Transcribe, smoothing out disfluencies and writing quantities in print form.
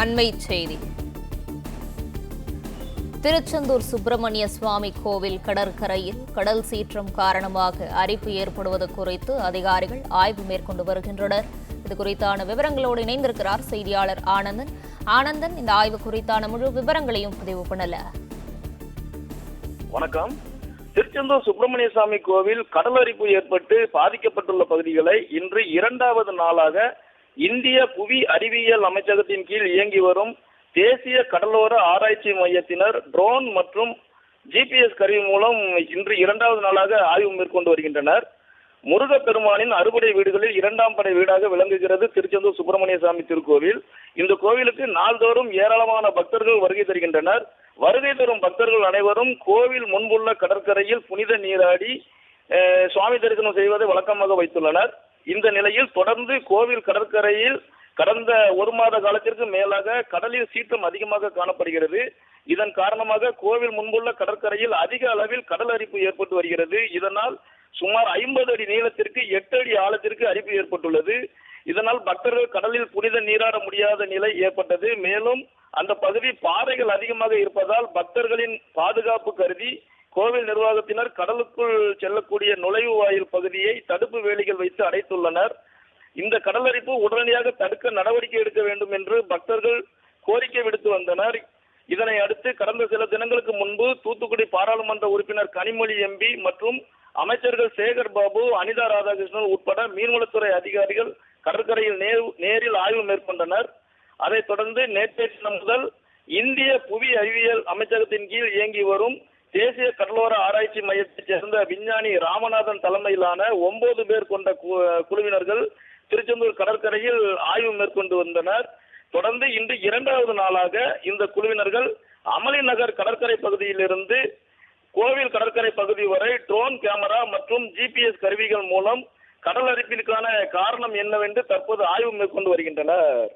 அண்மைச் செய்தி. திருச்செந்தூர் சுப்பிரமணிய சுவாமி கோவில் கடற்கரையில் கடல் சீற்றம் காரணமாக அரிப்பு ஏற்படுவது குறித்து அதிகாரிகள் ஆய்வு மேற்கொண்டு வருகின்றனர். இது குறித்தான விவரங்களோடு இணைந்திருக்கிறார் செய்தியாளர் ஆனந்தன். ஆனந்தன், இந்த ஆய்வு குறித்தான முழு விவரங்களையும் பதிவு பண்ணல. வணக்கம். திருச்செந்தூர் சுப்பிரமணிய சுவாமி கோவில் கடல் அரிப்பு ஏற்பட்டு பாதிக்கப்பட்டுள்ள பகுதிகளை இன்று இரண்டாவது நாளாக இந்திய புவி அறிவியல் அமைச்சகத்தின் கீழ் இயங்கி வரும் தேசிய கடலோர ஆராய்ச்சி மையத்தினர் ட்ரோன் மற்றும் GPS கருவி மூலம் இன்று இரண்டாவது நாளாக ஆய்வு மேற்கொண்டு வருகின்றனர். முருகப்பெருமானின் அறுபடை வீடுகளில் இரண்டாம் படை வீடாக விளங்குகிறது திருச்செந்தூர் சுப்பிரமணிய சுவாமி திருக்கோவில். இந்த கோவிலுக்கு நாள்தோறும் ஏராளமான பக்தர்கள் வருகை தருகின்றனர். வருகை தரும் பக்தர்கள் அனைவரும் கோவில் முன்புள்ள கடற்கரையில் புனித நீராடி சுவாமி தரிசனம் செய்வதை வழக்கமாக வைத்துள்ளனர். இந்த நிலையில் தொடர்ந்து கோவில் கடற்கரையில் கடந்த ஒரு மாத காலத்திற்கு மேலாக கடலில் சீற்றம் அதிகமாக காணப்படுகிறது. இதன் காரணமாக கோவில் முன்புள்ள கடற்கரையில் அதிக அளவில் கடல் அரிப்பு ஏற்பட்டு வருகிறது. இதனால் சுமார் 50 அடி நீளத்திற்கு 8 அடி ஆழத்திற்கு அரிப்பு ஏற்பட்டுள்ளது. இதனால் பக்தர்கள் கடலில் புனித நீராட முடியாத நிலை ஏற்பட்டது. மேலும் அந்த பகுதி பாறைகள் அதிகமாக இருப்பதால் பக்தர்களின் பாதுகாப்பு கருதி கோவில் நிர்வாகத்தினர் கடலுக்குள் செல்லக்கூடிய நுழைவு வாயில் பகுதியை தடுப்பு வேலிகள் வைத்து அடைத்துள்ளனர். இந்த கடலரிப்பு உடனடியாக தடுக்க நடவடிக்கை எடுக்க வேண்டும் என்று பக்தர்கள் கோரிக்கை விடுத்து வந்தனர். இதனை அடுத்து கடந்த சில தினங்களுக்கு முன்பு தூத்துக்குடி பாராளுமன்ற உறுப்பினர் கனிமொழி MP மற்றும் அமைச்சர்கள் சேகர் பாபு, அனிதா ராதாகிருஷ்ணன் உட்பட மீன்வளத்துறை அதிகாரிகள் கடற்கரையில் நேரில் ஆய்வு மேற்கொண்டனர். அதைத் தொடர்ந்து நேற்றைய தினம் முதல் இந்திய புவி அறிவியல் அமைச்சகத்தின் கீழ் இயங்கி வரும் தேசிய கடலோர ஆராய்ச்சி மையத்தைச் சேர்ந்த விஞ்ஞானி ராமநாதன் தலைமையிலான 9 பேர் கொண்ட குழுவினர்கள் திருச்செந்தூர் கடற்கரையில் ஆய்வு மேற்கொண்டு வந்தனர். தொடர்ந்து இன்று இரண்டாவது நாளாக இந்த குழுவினர்கள் அமளி நகர் கடற்கரை பகுதியிலிருந்து கோவில் கடற்கரை பகுதி வரை ட்ரோன் கேமரா மற்றும் GPS கருவிகள் மூலம் கடல் அரிப்பிற்கான காரணம் என்னவென்று தற்போது ஆய்வு மேற்கொண்டு வருகின்றனர்.